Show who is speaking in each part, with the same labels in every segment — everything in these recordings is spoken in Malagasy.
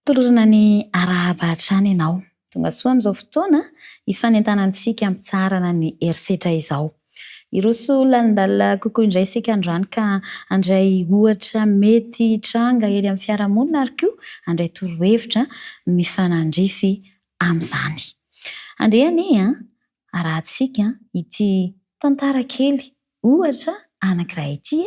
Speaker 1: Tolorana ny arahaba-trany ianao. Tonga soa amin'izao fotoana hifanentanantsika mitsarana ny herisetra izao. Iroso landala kokoa indray isika androany ka andray ohatra mety tranga ely amin'ny fiarahamonina ary koa andray torohevitra mifanandrify amin'izany. Andeha arahantsika ity tantara kely ohatra anankiray ity.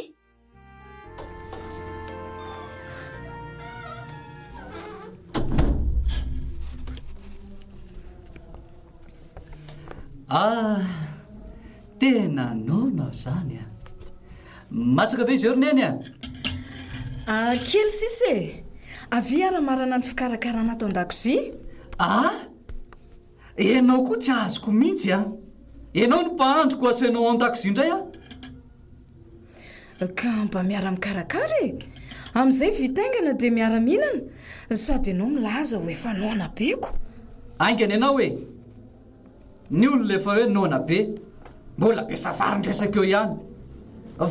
Speaker 2: Tena nono zany a. Masaka ve izy eo roneny a?
Speaker 3: Kely sise. Avy ara-marana ny fikarakarana ato an-dakozia.
Speaker 2: Enao koa tsy azoko mihitsy a. Enao no mpahandroko asainao an-dakozia indray a.
Speaker 3: Ka mba miara mikarakara e. Amin'izay vitaingana dia miara mihinana. Sady enao milaza hoe efa noana beko.
Speaker 2: Aingana enao hoe ny olona efa hoe nona be, mbola be safarindresaka eo ihany.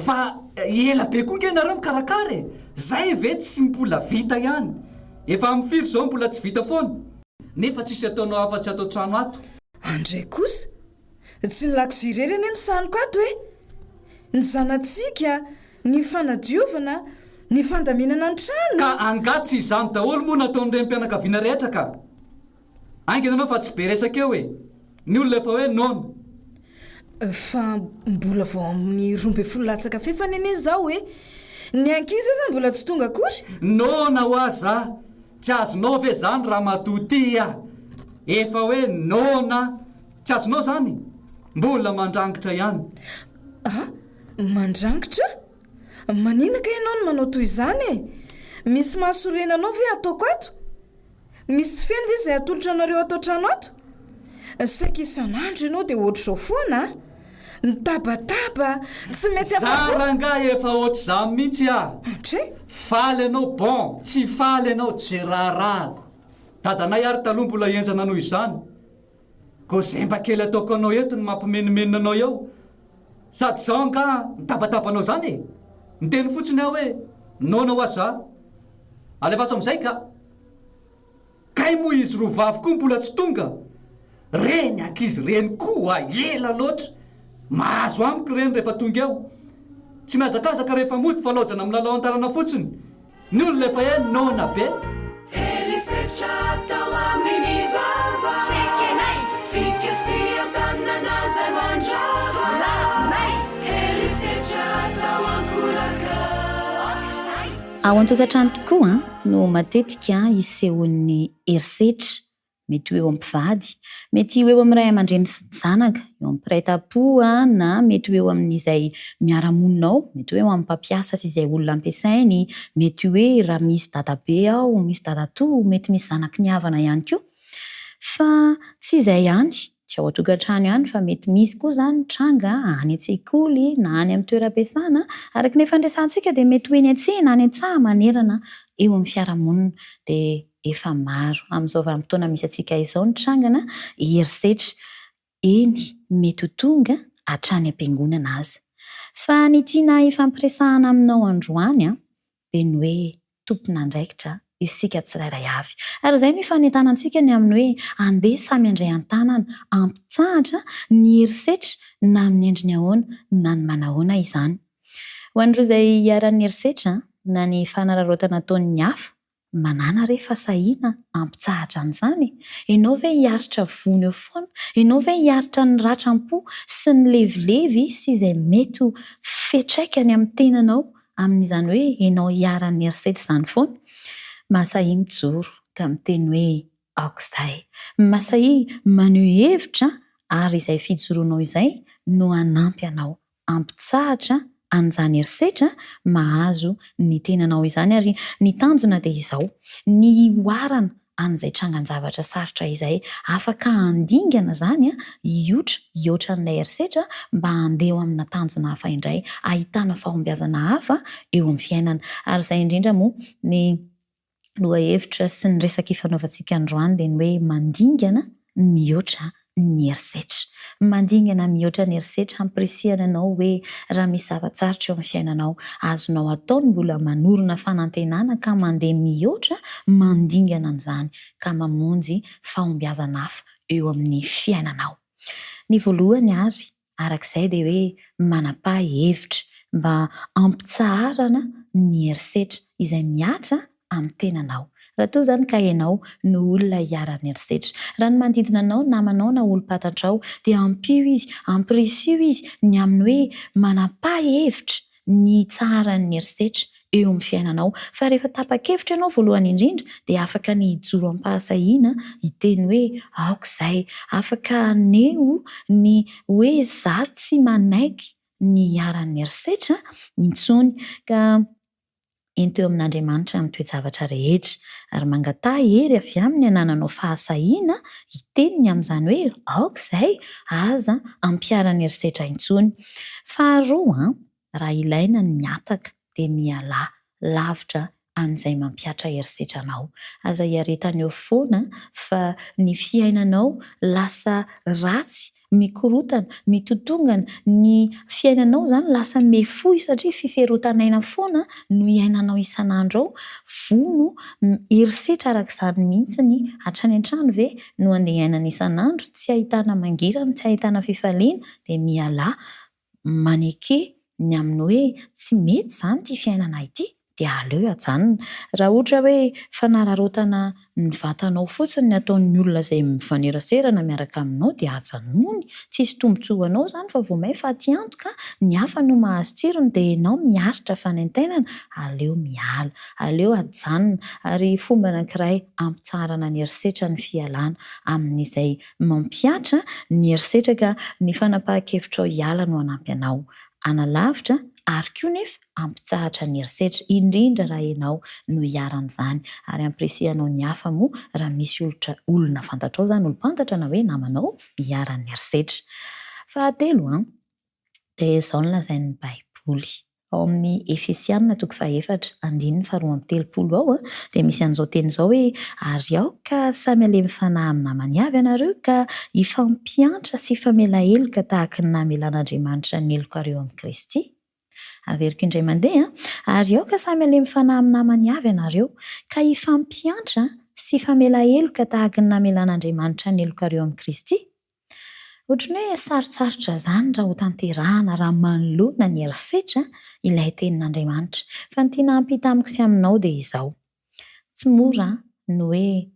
Speaker 2: Fa ela be koa nge nareo mikarakara e. Zay ve tsy mbola vita ihany. Efa amin'ny firy zao mbola tsy vita foana. Nefa tsisy ataonao afa-tsy atao trano ato.
Speaker 3: Andray kosa, tsy ny lakozia irery anie ny sanoko ato e. Ny zanatsika, ny fanadiovana, ny fandaminana ny trano.
Speaker 2: Ka angatsy izany daholo moa nataon'ireny mpianakaviana rehetra ka. Aingana anao fa tsy be resaka eo e. Ny olona efa hoe nono.
Speaker 3: Fa mbola vao amin'ny 12 latsaka fefanene zao e. Ny ankizy aza mbola tsy tonga akory.
Speaker 2: Nona ho aza. Tsy azonao ve zany raha matoty a. Efa hoe nona. Tsy azonao zany. Mbola mandrangitra ihany.
Speaker 3: Mandrangitra? Maninaka ianao no manao toy izany e. Misy mahasorenanao ve ataoko ato? Misy tsy feno ve izay atolotra anareo atao trano ato? Saika isan'andro ianao dia ohatr'izao foana. Nitabataba, tsy mety
Speaker 2: Zaranga efa ohatr'izany mihitsy a. Faly ianao bon, tsy faly ianao tsy raharahako. Dadanay ary taloha mbola enjana noho izany. Ko zemba kely ataoko anao eto ny mampimenimenina anao eo. Sady zao nga nitabatabanao zany e. Miteny fotsiny aho hoe nona ho aza. Alefaso amin'izay ka. Kay moa izy roa vavy koa mbola tsy tonga. Reny ankizy reny koa ela loatra. Mahazo amiko reny rehefa tonga eo. Tsy mihazakazaka rehefa mody fa laozana amin'ny lalao antarana fotsiny. Ny olona efa hoe nona be.
Speaker 4: Herisetra tao amin'ny vava. Tsekenay fikesio tanana zay mandrava. Lavinay herisetra tao ankoraka. Aok'izay.
Speaker 1: Ao an-tokantrano tokoa no matetika isehon'ny herisetra. Mety eo am-pivady, mety eo amin'ny ray aman-dreny sy ny zanaka, eo amin'ny mpiray tam-po na mety eo amin'izay miara-monina, mety eo amin'ny mpampiasa sy izay olona ampiasainy, mety hoe raha misy dadabe ao, misy dadatoa, mety misy zanaky ny havana ihany koa. Fa tsy izay ihany, tsy ao an-tokantrano ihany fa mety misy koa zany tranga any an-tsekoly na any amin'ny toeram-piasana, araka ny fandraisantsika dia mety hoe eny an-tsena any an-tsaha manerana eo amin'ny fiarahamonina dia efa maro amin'izao vanim-potoana misy antsika izao ny trangana herisetra. Eny mety ho tonga hatrany am-piangonana aza. Fa ny tiana ifampiresahana aminao androany dia ny hoe tompon'andraikitra isika tsirairay avy. Ary izay no ifanentanantsika ny amin'ny hoe andeha samy andray an-tanana ampitsahatra ny herisetra na amin'ny endriny ahoana na ny manahoana izany. Ho an'ireo izay hiaran'ny herisetra na ny fanararaotana ataon'ny hafa, manana rehefa sahiana ampitsahatra an'izany. Ianao ve hiaritra vony eo foana? Ianao ve hiaritra ny ratram-po sy ny levilevy sy izay mety ho fetraikany amin'ny tenanao amin'izany hoe ianao hiaran'ny herisetra izany foana? Masahi mijoro ka miteny hoe aok'izay. Masahi maneho hevitra ary izay fijoroanao izay no hanampy anao ampitsahatra an'izany herisetra mahazo ny tenanao izany. Ary ny tanjona dia izao, ny oarana an'izay trangan-javatra sarotra izay afaka handingana zany iotra n'ilay herisetra mba handeha amina tanjona hafa indray, ahitana fahombiazana hafa eo amin'ny fiainana. Ary izay indrindra moa ny lohahevitra sy ny resaka ifanaovantsika androany dia ny hoe mandingana mihoatra ny herisetra. Mandingana mihoatra ny herisetra, ampirisihana anao hoe raha misy zava-tsarotra eo amin'ny fiainanao, azonao ataony mbola manorina fanantenana ka mandeha mihoatra mandingana an'izany ka mamonjy fahombiazana hafa eo amin'ny fiainanao. Ny voalohany ary arak'izay dia hoe manapa-hevitra mba ampitsaharana ny herisetra izay miatra amin'ny tenanao. Raha toa izany ka ianao no olona hiaran'ny herisetra, raha ny manodidina anao namanao na olom-patantrao dia ampio izy, ampirisio izy ny amin'ny hoe manapa-hevitra ny tsaran'ny herisetra eo amin'ny fiainanao. Fa rehefa tapa-kevitra ianao voalohany indrindra dia afaka ny hijoro am-pahasahiana hiteny hoe aok'izay, afaka aneho ny hoe izaho tsy manaiky ny hiaran'ny herisetra intsony, ka eny teo amin'Andriamanitra amin'ny toe-javatra rehetra ary mangatà hery avy aminy hanananao fahasahiana hiteniny amin'izany hoe aok'izay, aza ampiarany herisetra intsony. Faharoa, raha ilaina ny miataka dia miala lavitra amin'izay mampiatra herisetra anao. Aza hiaretana eo foana fa ny fiainanao lasa ratsy, mikorotana, mitotongana, ny fiainanao izany lasa mihefoy satria fiferontanaina foana no iainanao isan'andro ao. Vono herisetra arak'izany mihitsiny hatrany an-trano ve no andeha iainana isan'andro, tsy ahitana mangirana, tsy ahitana fifaliana, dia miala maneke ny amin'ny hoe tsy mety izany ity fiainana ity, dia aleo hajanona. Raha ohatra hoe fanararaotana ny vatanao fotsiny ny ataon'ny olona izay mifanerasera miaraka aminao dia hajanony, tsisy tombontsoa anao izany fa vao may fa aty antoka ny hafa no mahazo tsirony dia ianao miaritra fanantenana, aleo miala, aleo hajanona. Ary fomba anankiray ampitsarana ny herisetra ny fialana amin'izay mampiatra ny herisetra, ka ny fanapahan-kevitra hiala no hanampy anao analavitra ary koa nefa ampitsahatra ny herisetra, indrindra raha ianao no hiaran'izany. Ary ampirisihanao ny hafa moa raha misy olona fantatrao izany, olo-pantatra na hoe namanao hiaran'ny herisetra. Fahatelo dia izao no lazain'ny Baiboly ao amin'ny Efesianina 4:1-3 ao dia misy an'izao teny izao hoe ary aoka samy alemy fanahy amin'ny namany avy ianareo ka ifampiantra sy ifamela heloka tahaka ny namelan'Andriamanitra ny heloka reo amin'ny Kristy. Averiko indray mandeha, ary aoka samy alemy fanahy amin'ny namany avy ianareo ka ifampiantra sy ifamela heloka tahaka ny namelan'Andriamanitra ny heloka reo amin'ny Kristy. Ohatran'ny hoe sarotsarotra izany raha ho tanterahana, raha manoloana ny herisetra ilay tenin'Andriamanitra. Fa ny tiana hampita amiko sy aminao dia izao: tsy mora no hoe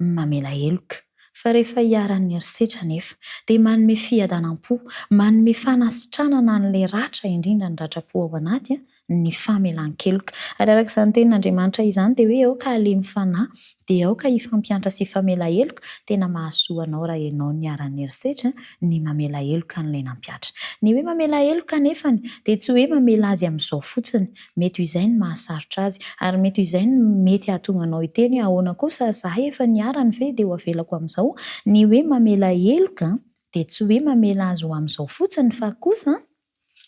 Speaker 1: mamela heloka, fa rehefa hiaran'ny herisetra nefa dia manome fiadanam-po, manome fanasitranana an'ilay ratra, indrindra ny ratra-po ao anaty ny famelan-keloka. Ary arak'izany tenin'Andriamanitra izany dia hoe aoka alemy fanahy, dia aoka ifampiantra sy ifamela heloka. Tena mahasoa anao raha ianao ny hiaran'ny herisetra ny mamela heloka an'ilay nampiatra. Ny hoe mamela heloka nefany dia tsy hoe mamela azy amin'izao fotsiny, mety ho izay ny mahasarotra azy, ary mety ho izay ny mety hahatonga anao hiteny ahoana kosa izaho efa niarany ve dia ho avelako amin'izao. Ny hoe mamela heloka dia tsy hoe mamela azy ho amin'izao fotsiny, fa kosa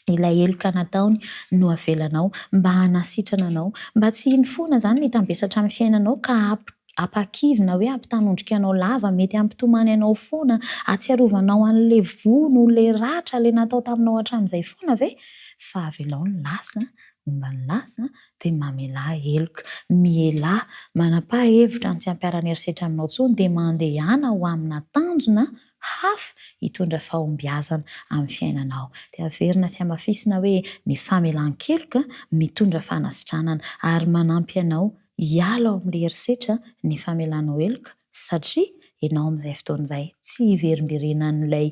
Speaker 1: ilay heloka nataony no avelanao mba hanasitrana anao, mba tsy iny foana izany ny tambesatra amin'ny fiainanao ka apakivina hoe ampitanondrika anao lava, mety ampitomany anao foana, atsiarovanao an'ilay vono, ilay ratra, ilay natao taminao hatramin'izay foana ve, fa avelao ny lasa, mba ny lasa dia mamela heloka, miela, manapa-hevitra ny tsy hampiarany herisetra aminao intsony, dia mandehana ho amina tanjona hafa hitondra fahombiazana amin'ny fiainanao. Dia averina sy amafisina hoe ny famelan-keloka mitondra fanasitranana ary manampy anao hiala ao amin'ilay herisetra ny famelanao heloka, satria ianao amin'izay fotoan'izay tsy hiverimberena an'ilay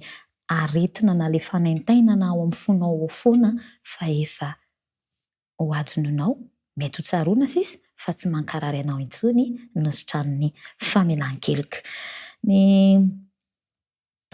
Speaker 1: aretina na ilay fanaintainana ao amin'ny fonao ao foana, fa efa ho adonanao, mety ho tsaroana sisa fa tsy mankarary anao intsony nositran'ny famelan-keloka. Ny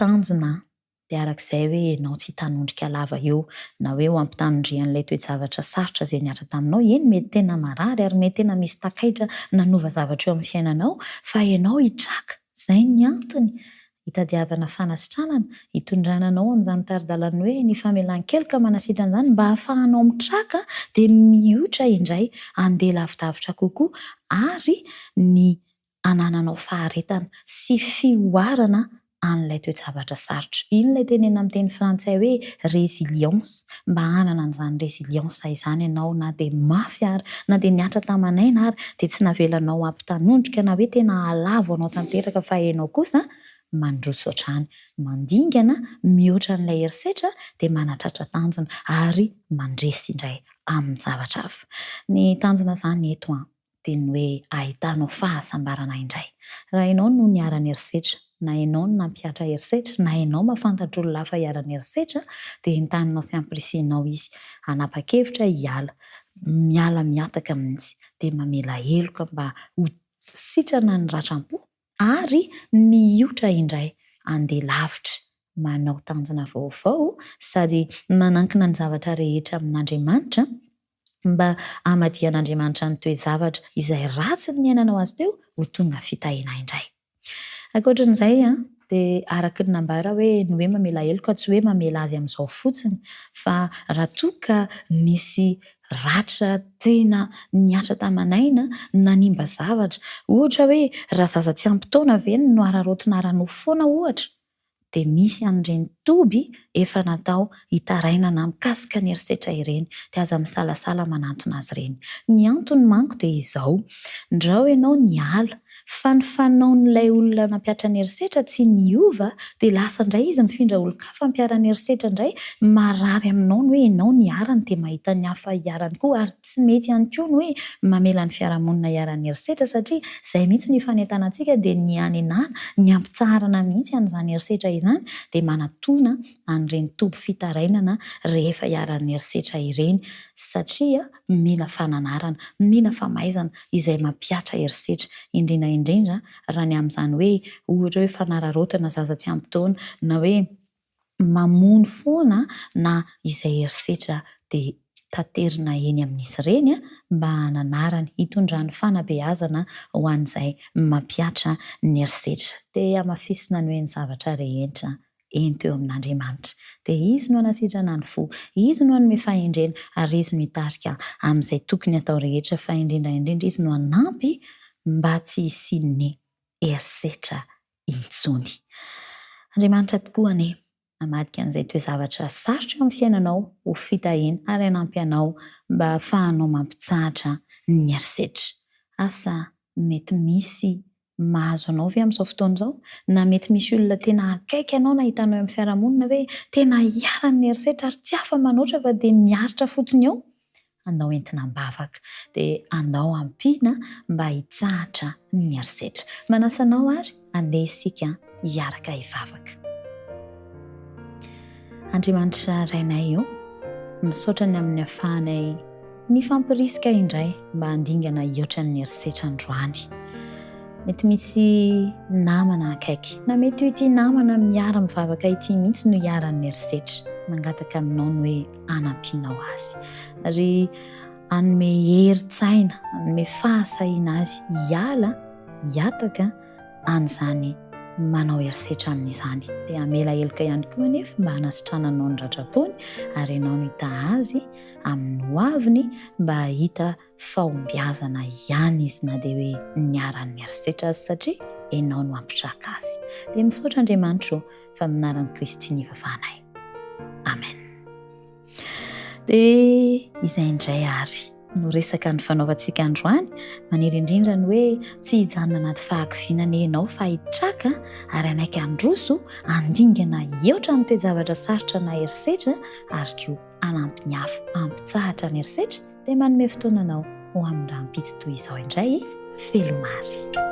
Speaker 1: tanjona dia arak'izay hoe ianao tsy hitanondrika lava eo, na hoe ho ampitanondrian'ilay toe-javatra sarotra izay niatra taminao. Eny mety tena marary ary mety tena misy takaitra nanova zavatra eo amin'ny fiainanao, fa ianao hitraka, izay ny antony hitadiavana fanasitranana, hitondrana anao amin'izany taridalany hoe ny famelan-keloka manasitrana izany, mba hahafahanao mitraka dia mihoatra indray andeha lavidavitra kokoa, ary ny anananao faharetana sy fioarana an'ilay toejavatra sarotra. Iny ilay tenena amin'ny teny frantsay hoe résilience. Mba hanana an'izany résilience izany ianao, na dia mafy ary na dia niatra tamanaina ary dia tsy navelanao ampitanondrika na hoe tena halavo anao tanteraka, fa ianao kosa mandroso hatrany, mandingana, mihoatra n'ilay herisetra dia manatratra tanjona ary mandresy indray amin'ny zavatra hafa. Ny tanjona izany eto dia ny hoe ahitanao fahasambarana indray. Raha ianao no niara-ny herisetra, na ianao no nampiatra herisetra, na ianao mahafantatra olona hafa hiara-ny herisetra, dia entanina sy ampirisianao izy. Hanapa-kevitra hiala, miala miataka amin'izy, dia mamela heloka mba ho sitrana ny ratram-po ary miotra indray andeha lavitra, manao tanjona vaovao sady manankina ny zavatra rehetra amin'Andriamanitra mba hamadihana ny toe-zavatra izay ratsy ny iainanao azy teo ho tonga fitahiana indray. Ankoatran'izay dia araka ny nambara hoe ny hoe mamela heloka tsy hoe mamela azy amin'izao fotsiny, fa raha toa ka nisy ratra tena niatra tamanaina, nanimba zavatra, ohatra hoe raha zaza tsy ampy-taona ve no araraotina ara-nofo foana ohatra, dia misy an'ireny toby efa natao hitarainana mikasika ny herisetra ireny, dia aza misalasala manantona azy ireny. Ny antony manko dia izao: ndrao ianao niala fa ny fanaon'ilay olona nampiatra ny herisetra tsy niova, dia lasa indray izy mifindra olon-kafa mpiara ny herisetra indray, marary aminao ny hoe ianao niarany dia mahita ny hafa hiarany koa, ary tsy mety ihany koa ny hoe mamela ny fiarahamonina hiara-ny herisetra, satria izay mihitsy ny fanentana antsika dia ny anenana, ny ampitsarana mihitsy an'izany herisetra izany, dia manatona an'ireny toby fitarainana rehefa hiara-ny herisetra ireny, satria mila fananarana, mila famaizana izay mampiatra herisetra, indrindra raha ny amin'izany hoe ohatra hoe fanararaotana zaza tsy ampy-taona, na hoe mamono foana na izay herisetra dia taterina eny amin'izy ireny mba hananarany, hitondrany fanabeazana ho an'izay mampiatra ny herisetra. Dia hamafisina ny hoe ny zavatra rehetra eny teo amin'Andriamanitra, dia izy no hanasitrana ny fo, izy no hanome fahendrena, ary izy no hitarika amin'izay tokony atao rehetra, fa indrindra izy no hanampy mba tsy hisian'ny herisetra intsony. Andriamanitra tokoa anie hamadika an'izay toe-zavatra sarotra amin'ny fiainanao ho fitahiana, ary hanampy anao mba hahafahanao mampitsahatra ny herisetra. Asa mety misy mahazo anao ve amin'izao fotoana izao? Na mety misy olona tena akaiky anao na hitanao amin'ny fiarahamonina hoe tena hiara-ny herisetra ary tsy afa manoatra fa dia miaritra fotsiny eo? Andao entina mbavaka, dia andao ampiana mba hitsahatra ny herisetra. Manasa anao ary andeha isika hiaraka hivavaka. Andriamanitra rainay io, misaotra ny amin'ny ahafahanay ny fampirisika indray mba handingana hihoatra ny herisetra androany. Mety misy namana akaiky, na mety ity namana miara mivavaka ity mihitsy no hiara-ny herisetra, mangataka aminao ny hoe hanampianao azy, ary hanome herin-tsaina, hanome fahasahiana azy hiala, hiataka an'izany manao herisetra amin'izany. Dia hamela heloka ihany koa anefa mba hanasitrananao ny ratra-pony, ary ianao no hita azy amin'ny hoaviny mba hahita fahombiazana ihany izy, na dia hoe niara-ny herisetra azy, satria ianao no ampitraka azy. Dia misaotra Andriamanitra fa amin'ny anaran'i Kristy nivavahanay. Amen. Dia izay indray ary no resaka ny fanaovantsika androany, maniry indrindra ny hoe tsy hijanona anaty fahakivinana ianao, fa hitraka ary anaiky androso, andingana hihoatra ny toe-zavatra sarotra na herisetra, ary koa hanampy ny hafa hampitsahatra ny herisetra, dia manome fotoananao ho amin'ny rahampitso toy izao indray. Felomary.